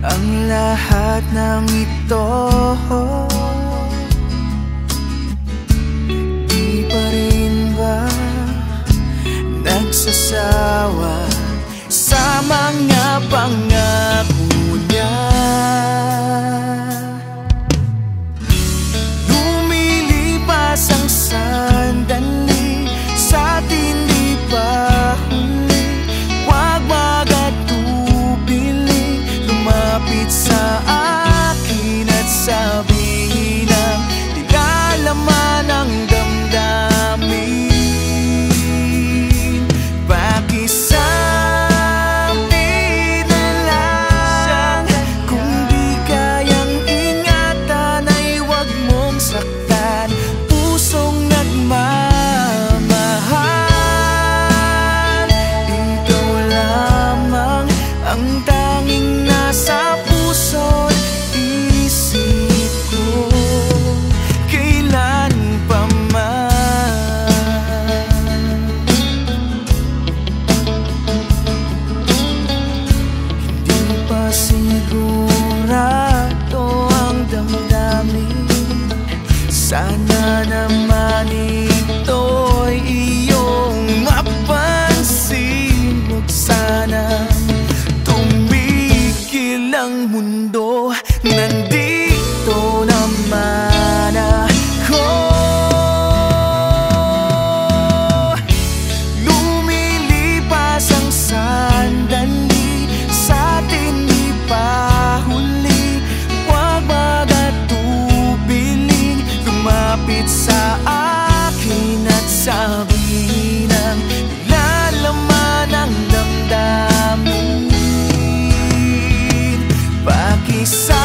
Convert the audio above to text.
ang lahat ng ito. Di pa rin ba nagsasawa sa mga pangako niya? Lumilipas ang sandali, sa atin di pa huli. Huwag magatubili, lumapit sa akin at sabihin ang nilalaman ng damdamin. Pakisabi na lang, kung di kayang ingatan ay huwag mong saktan pusong nagmamahal. Ikaw lamang ang tanging nasa puso't isip ko kailan pa man. Hindi pa sigurado ang damdamin, sana naman ito'y iyong mapansin. Huwag sana tumigil ang mundo, nandito naman ako. Lumilipas ang sandali, sa atin di pa huli. Huwag magatubili, lumapit sa akin at sabihin ang nilalaman ng damdamin. Pakisa